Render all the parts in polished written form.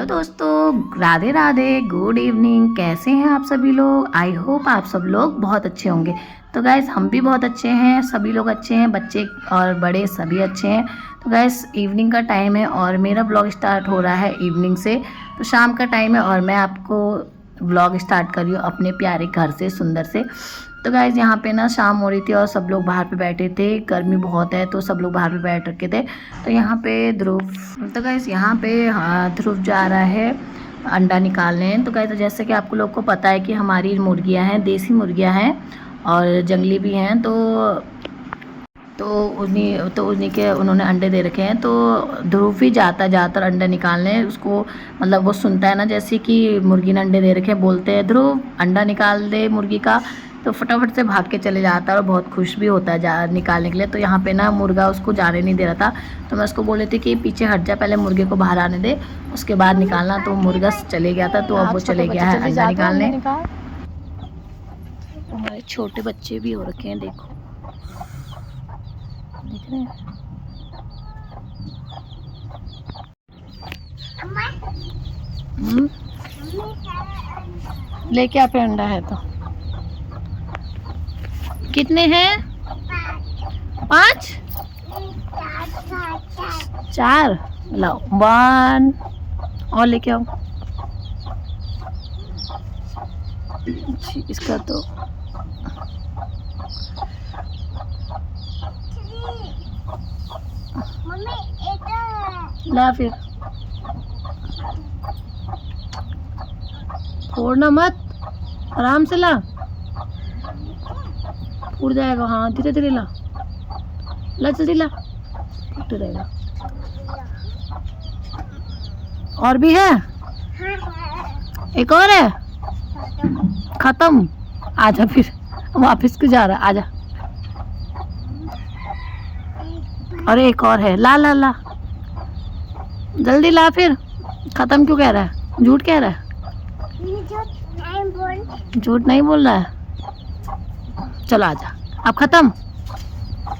दोस्तों, Radhe Radhe, good evening. कैसे हैं आप सभी लोग? आई होप आप सब लोग बहुत अच्छे होंगे। तो गाइस हम भी बहुत अच्छे हैं, सभी लोग अच्छे हैं, बच्चे और बड़े सभी अच्छे हैं। तो गाइस इवनिंग का टाइम है और मेरा ब्लॉग स्टार्ट हो रहा है इवनिंग से। तो शाम का टाइम है और मैं आपको ब्लॉग स्टार्ट कर रही हूँ अपने प्यारे घर से, सुंदर से। तो गाइस यहाँ पे ना शाम हो रही थी और सब लोग बाहर पे बैठे थे, गर्मी बहुत है तो सब लोग बाहर पे बैठ रखे थे। तो यहाँ पे ध्रुव, तो गाइस यहाँ पे ध्रुव जा रहा है अंडा निकालने। तो गाइस जैसे कि आपको लोग को पता है कि हमारी मुर्गियाँ हैं, देसी मुर्गियाँ हैं और जंगली भी हैं। तो उन्हीं के उन्होंने अंडे दे रखे हैं। तो ध्रुव भी ज़्यादातर अंडे निकालने, उसको मतलब वो सुनता है ना जैसे कि मुर्गी ने अंडे दे रखे हैं, बोलते हैं ध्रुव अंडा निकाल दे मुर्गी का, तो फटाफट से भाग के चले जाता है और बहुत खुश भी होता है निकालने के लिए। तो यहाँ पे ना मुर्गा उसको जाने नहीं दे रहा था, तो मैं उसको बोल रही थी कि पीछे हट जा, पहले मुर्गे को बाहर आने दे, उसके बाद निकालना। तो मुर्गा चले गया था, तो अब वो चले गया है अंडा निकालने। हमारे छोटे बच्चे भी हो रखे हैं, देखो देख रहे हैं। लेके आ फिर अंडा है तो कितने हैं? 5 4 लाओ, 1 और लेके आओ। इसका तो ला, फिर फोड़ना मत, आराम से ला, फूट जाएगा। हाँ धीरे धीरे ला, ला जल्दी ला, फूट रहेगा। और भी है, एक और है, खत्म। आजा फिर, वापस क्यों जा रहा है, आजा। और एक और है, ला ला ला, जल्दी ला, फिर खत्म क्यों कह रहा है, झूठ कह रहा है। झूठ नहीं बोल रहा है, चलो आजा, अब खत्म,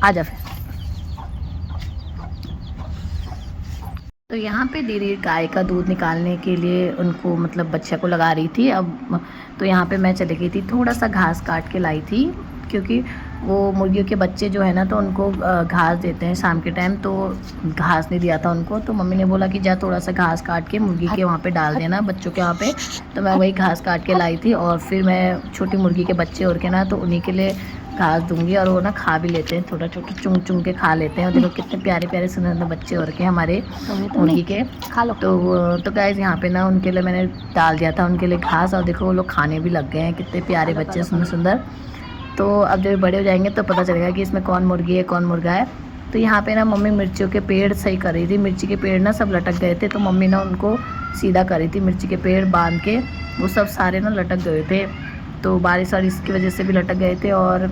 आजा फिर। तो यहाँ पे दीदी गाय का दूध निकालने के लिए उनको मतलब बच्चे को लगा रही थी। अब तो यहाँ पे मैं चली गई थी, थोड़ा सा घास काट के लाई थी, क्योंकि वो मुर्गियों के बच्चे जो है ना तो उनको घास देते हैं शाम के टाइम, तो घास नहीं दिया था उनको। तो मम्मी ने बोला कि जा थोड़ा सा घास काट के मुर्गी के वहाँ पे डाल देना, बच्चों के वहाँ पे। तो मैं वही घास काट के लाई थी और फिर मैं छोटी मुर्गी के बच्चे और के ना तो उन्हीं के लिए घास दूंगी, और वो ना खा भी लेते हैं, थोड़ा छोटा चुंग चुंग के खा लेते हैं। और देखो कितने प्यारे प्यारे सुंदर बच्चे और के हमारे मुर्गी के, खा लो। तो गाइस यहाँ पे ना उनके लिए मैंने डाल दिया था उनके लिए घास, और देखो वो लोग खाने भी लग गए हैं, कितने प्यारे बच्चे सुंदर सुंदर। तो अब जब बड़े हो जाएंगे तो पता चलेगा कि इसमें कौन मुर्गी है कौन मुर्गा है। तो यहाँ पे ना मम्मी मिर्चियों के पेड़ सही कर रही थी, मिर्ची के पेड़ ना सब लटक गए थे, तो मम्मी ना उनको सीधा कर रही थी, मिर्ची के पेड़ बांध के वो सब सारे ना लटक गए थे। तो बारिश वारिश की वजह से भी लटक गए थे और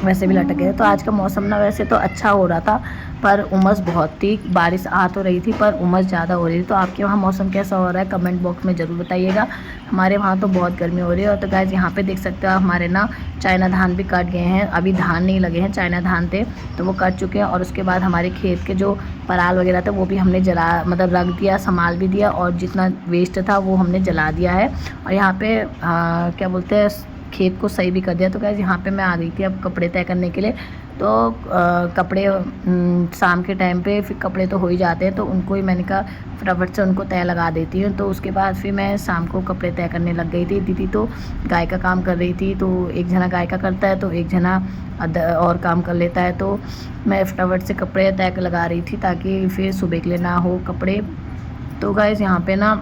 वैसे भी लटक गए। तो आज का मौसम ना वैसे तो अच्छा हो रहा था, पर उमस बहुत थी, बारिश आ तो रही थी पर उमस ज़्यादा हो रही थी। तो आपके वहाँ मौसम कैसा हो रहा है कमेंट बॉक्स में ज़रूर बताइएगा। हमारे वहाँ तो बहुत गर्मी हो रही है। और तो गाइस यहाँ पे देख सकते हो हमारे ना चाइना धान भी कट गए हैं, अभी धान नहीं लगे हैं, चाइना धान थे तो वो कट चुके हैं। और उसके बाद हमारे खेत के जो पराल वगैरह था वो भी हमने जला मतलब रख दिया, संभाल भी दिया, और जितना वेस्ट था वो हमने जला दिया है। और यहाँ पे क्या बोलते हैं, खेत को सही भी कर दिया। तो गाइस यहाँ पे मैं आ गई थी अब कपड़े तय करने के लिए। तो कपड़े शाम के टाइम पे फिर कपड़े तो हो ही जाते हैं, तो उनको ही मैंने कहा फटाफट से उनको तय लगा देती हूँ। तो उसके बाद फिर मैं शाम को कपड़े तय करने लग गई थी। दीदी तो गाय का काम कर रही थी, तो एक जना गाय का करता है तो एक जना और काम कर लेता है। तो मैं फटाफट से कपड़े तय लगा रही थी ताकि फिर सुबह के लिए ना हो कपड़े। तो गाइस यहाँ पे ना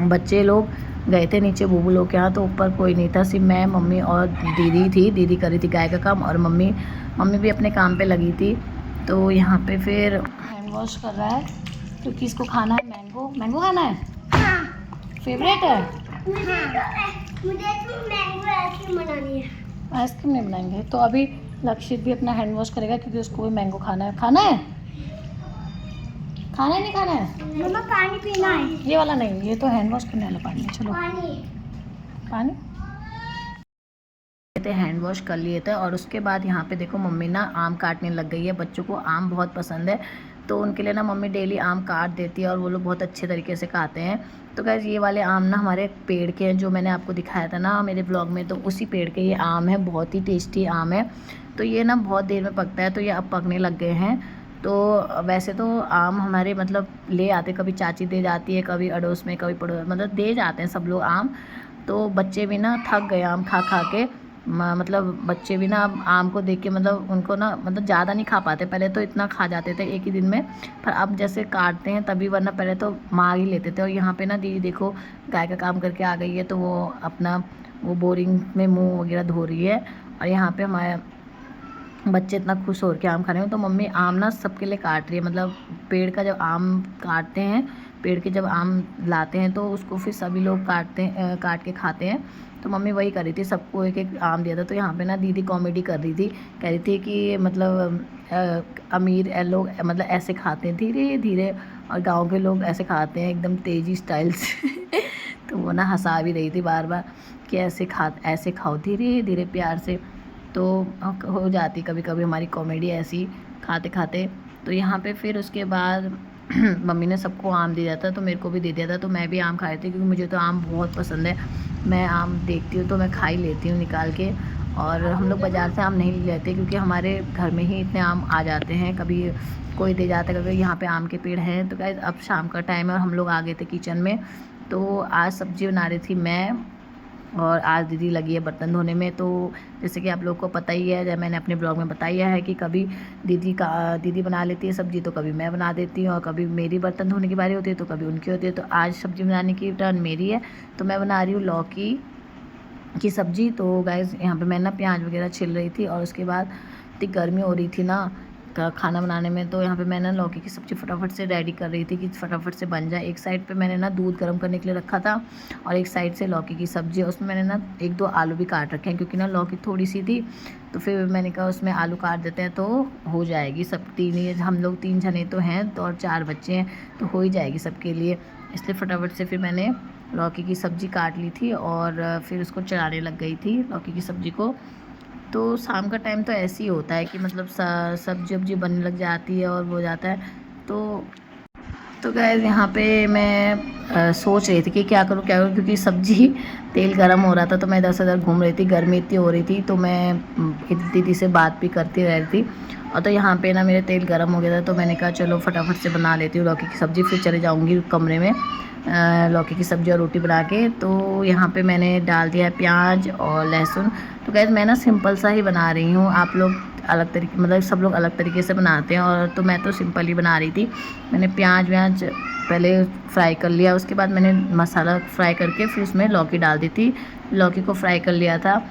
बच्चे लोग गए थे नीचे बूबू लोग के यहाँ, तो ऊपर कोई नहीं था, सिर्फ मैं मम्मी और दीदी थी। दीदी कर रही थी गाय का काम और मम्मी भी अपने काम पे लगी थी। तो यहाँ पे फिर हैंड वॉश कर रहा है क्योंकि इसको खाना है मैंगो खाना है। हाँ। फेवरेट है। मुझे तो मैंगो आइसक्रीम बनानी है। आइसक्रीम नहीं बनाएंगे तो अभी लक्षित भी अपना हैंड वॉश करेगा क्योंकि उसको भी मैंगो खाना है। खाना है नहीं खाना है मम्मा, पानी पीना है। ये वाला नहीं, ये तो हैंड वॉश करने वाला पानी है। चलो पानी हैंड वॉश कर लिए थे। और उसके बाद यहाँ पे देखो मम्मी ना आम काटने लग गई है, बच्चों को आम बहुत पसंद है। तो उनके लिए ना मम्मी डेली आम काट देती है और वो लोग बहुत अच्छे तरीके से खाते हैं। तो गाइस ये वाले आम ना हमारे पेड़ के हैं, जो मैंने आपको दिखाया था ना मेरे ब्लॉग में, तो उसी पेड़ के ये आम है, बहुत ही टेस्टी आम है। तो ये ना बहुत देर में पकता है, तो ये अब पकने लग गए हैं। तो वैसे तो आम हमारे मतलब ले आते, कभी चाची दे जाती है, कभी अड़ोस में, कभी पड़ोस, मतलब दे जाते हैं सब लोग आम। तो बच्चे भी ना थक गए आम खा खा के, मतलब बच्चे भी ना आम को देख के मतलब उनको ना मतलब ज़्यादा नहीं खा पाते। पहले तो इतना खा जाते थे एक ही दिन में, पर अब जैसे काटते हैं तभी, वरना पहले तो मार ही लेते थे। और यहाँ पे ना दीदी देखो गाय का काम करके आ गई है, तो वो अपना वो बोरिंग में मुँह वगैरह धो रही है। और यहाँ पे हमारे बच्चे इतना खुश हो के आम खा रहे हो, तो मम्मी आम ना सबके लिए काट रही है। मतलब पेड़ का जब आम काटते हैं, पेड़ के जब आम लाते हैं तो उसको फिर सभी लोग काट के खाते हैं। तो मम्मी वही कर रही थी, सबको एक एक आम दिया था। तो यहाँ पे ना दीदी कॉमेडी कर रही थी, कह रही थी कि मतलब अमीर लोग मतलब ऐसे खाते हैं धीरे धीरे, और गाँव के लोग ऐसे खाते हैं एकदम तेज़ी स्टाइल से। तो वो ना हंसा भी रही थी बार बार कि ऐसे खाओ धीरे धीरे प्यार से। तो हो जाती कभी कभी हमारी कॉमेडी ऐसी खाते खाते। तो यहाँ पे फिर उसके बाद मम्मी ने सबको आम दे दिया था, तो मेरे को भी दे दिया था। तो मैं भी आम खाई थी, क्योंकि मुझे तो आम बहुत पसंद है। मैं आम देखती हूँ तो मैं खा ही लेती हूँ निकाल के। और हम लोग बाज़ार से आम नहीं लेते, क्योंकि हमारे घर में ही इतने आम आ जाते हैं, कभी कोई दे जाता है, कभी यहाँ पे आम के पेड़ हैं। तो गाइस अब शाम का टाइम है और हम लोग आ गए थे किचन में। तो आज सब्ज़ी बना रही थी मैं, और आज दीदी लगी है बर्तन धोने में। तो जैसे कि आप लोग को पता ही है, जब मैंने अपने ब्लॉग में बताया है कि कभी दीदी बना लेती है सब्ज़ी, तो कभी मैं बना देती हूँ, और कभी मेरी बर्तन धोने की बारी होती है तो कभी उनकी होती है। तो आज सब्ज़ी बनाने की टर्न मेरी है, तो मैं बना रही हूँ लौकी की सब्ज़ी। तो गाइस यहाँ पे मैं ना प्याज वगैरह छिल रही थी, और उसके बाद इतनी गर्मी हो रही थी ना खाना बनाने में, तो यहाँ पे मैं ना लौकी की सब्ज़ी फटाफट से रेडी कर रही थी कि फटाफट से बन जाए। एक साइड पे मैंने ना दूध गर्म करने के लिए रखा था, और एक साइड से लौकी की सब्ज़ी, उसमें मैंने ना 1-2 आलू भी काट रखे हैं, क्योंकि ना लौकी थोड़ी सी थी। तो फिर मैंने कहा उसमें आलू काट देते हैं तो हो जाएगी सब हम लोग 3 जने तो हैं, तो और 4 बच्चे हैं, तो हो ही जाएगी सबके लिए। इसलिए फटाफट से फिर मैंने लौकी की सब्ज़ी काट ली थी, और फिर उसको चढ़ाने लग गई थी लौकी की सब्ज़ी को। तो शाम का टाइम तो ऐसे ही होता है कि मतलब सब्जी वब्जी बनने लग जाती है और वो हो जाता है। तो गाइस यहाँ पे मैं सोच रही थी कि क्या करूँ, क्योंकि सब्जी तेल गरम हो रहा था, तो मैं इधर से उधर घूम रही थी, गर्मी इतनी हो रही थी। तो मैं दीदी से बात भी करती रह रही थी। और तो यहाँ पे ना मेरे तेल गरम हो गया था, तो मैंने कहा चलो फटाफट से बना लेती हूँ लौकी की सब्ज़ी, फिर चले जाऊँगी कमरे में लौकी की सब्ज़ी और रोटी बना के। तो यहाँ पे मैंने डाल दिया है प्याज और लहसुन। तो गाइस मैं ना सिंपल सा ही बना रही हूँ, आप लोग अलग तरीके, मतलब सब लोग अलग तरीके से बनाते हैं, और तो मैं तो सिंपल ही बना रही थी। मैंने प्याज व्याज पहले फ्राई कर लिया, उसके बाद मैंने मसाला फ्राई करके फिर उसमें लौकी डाल दी थी, लौकी को फ्राई कर लिया था।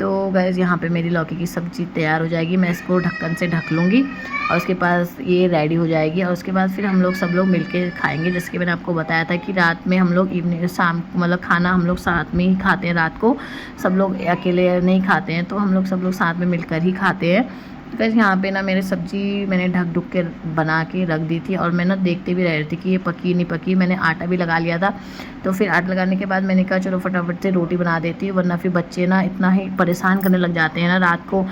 तो गाइस यहाँ पे मेरी लौकी की सब्ज़ी तैयार हो जाएगी, मैं इसको ढक्कन से ढक लूँगी, और उसके पास ये रेडी हो जाएगी। और उसके बाद फिर हम लोग सब लोग मिलके खाएंगे। जैसे कि मैंने आपको बताया था कि रात में हम लोग शाम मतलब खाना हम लोग साथ में ही खाते हैं रात को, सब लोग अकेले नहीं खाते हैं, तो हम लोग सब लोग साथ में मिलकर ही खाते हैं। तो गाइस यहाँ पे ना मेरी सब्ज़ी मैंने ढक ढुक के बना के रख दी थी, और मैं ना देखते भी रह रही थी कि ये पकी नहीं पकी। मैंने आटा भी लगा लिया था। तो फिर आटा लगाने के बाद मैंने कहा चलो फटाफट से रोटी बना देती हूँ, वरना फिर बच्चे ना इतना ही परेशान करने लग जाते हैं ना रात को,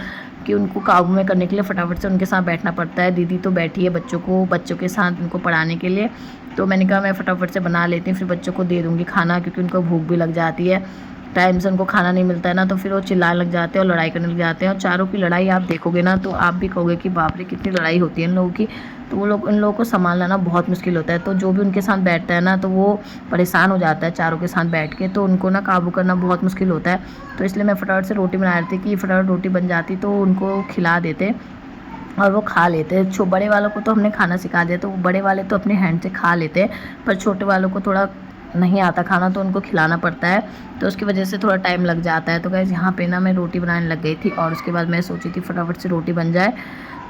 कि उनको काबू में करने के लिए फटाफट से उनके साथ बैठना पड़ता है। दीदी तो बैठी है बच्चों के साथ उनको पढ़ाने के लिए। तो मैंने कहा मैं फटाफट से बना लेती हूँ, फिर बच्चों को दे दूँगी खाना, क्योंकि उनको भूख भी लग जाती है। टाइम से उनको खाना नहीं मिलता है ना, तो फिर वो चिल्लाने लग जाते हैं और लड़ाई करने लग जाते हैं। और चारों की लड़ाई आप देखोगे ना, तो आप भी कहोगे कि बाप रे कितनी लड़ाई होती है इन लोगों की। तो इन लोगों को संभालना ना बहुत मुश्किल होता है। तो जो भी उनके साथ बैठता है ना, तो वो परेशान हो जाता है चारों के साथ बैठ के, तो उनको ना काबू करना बहुत मुश्किल होता है। तो इसलिए मैं फटाफट से रोटी बना रही थी कि फटाफट रोटी बन जाती तो उनको खिला देते और वो खा लेते हैं। बड़े वालों को तो हमने खाना सिखा दिया, तो बड़े वाले तो अपने हैंड से खा लेते हैं, पर छोटे वालों को थोड़ा नहीं आता खाना, तो उनको खिलाना पड़ता है, तो उसकी वजह से थोड़ा टाइम लग जाता है। तो गाइस यहाँ पे ना मैं रोटी बनाने लग गई थी, और उसके बाद मैं सोची थी फटाफट से रोटी बन जाए।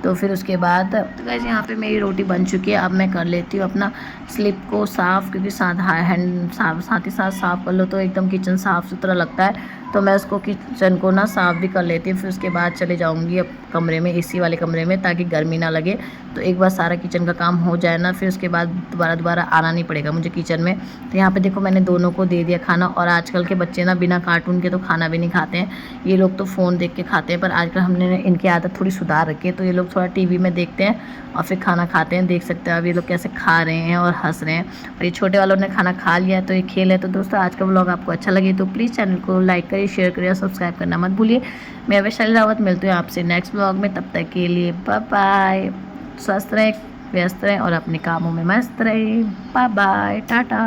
तो फिर उसके बाद तो गाइस यहाँ पे मेरी रोटी बन चुकी है। अब मैं कर लेती हूँ अपना स्लिप को साफ़, क्योंकि साथ ही साथ साफ़ कर लो तो एकदम किचन साफ़ सुथरा लगता है। तो मैं उसको किचन को ना साफ़ भी कर लेती हूँ। फिर उसके बाद चले जाऊँगी अब कमरे में, एसी वाले कमरे में, ताकि गर्मी ना लगे। तो एक बार सारा किचन का काम हो जाए ना, फिर उसके बाद दोबारा आना नहीं पड़ेगा मुझे किचन में। तो यहाँ पे देखो मैंने दोनों को दे दिया खाना। और आजकल के बच्चे ना बिना कार्टून के तो खाना भी नहीं खाते हैं। ये लोग तो फ़ोन देख के खाते हैं, पर आजकल हमने इनकी आदत थोड़ी सुधार रखी है। तो ये लोग थोड़ा टीवी में देखते हैं और फिर खाना खाते हैं। देख सकते हैं अब ये लोग कैसे खा रहे हैं और हँस रहे हैं। और ये छोटे वालों ने खाना खा लिया है, तो ये खेल है। तो दोस्तों आज का व्लॉग आपको अच्छा लगे तो प्लीज़ चैनल को लाइक करिए, शेयर करिए और सब्सक्राइब करना मत भूलिए। मैं वैशाली रावत मिलती हूँ आपसे नेक्स्ट व्लॉग में। तब तक के लिए बाय बाय। स्वस्थ रहें, व्यस्त रहें और अपने कामों में मस्त रहें। Bye bye, Tata.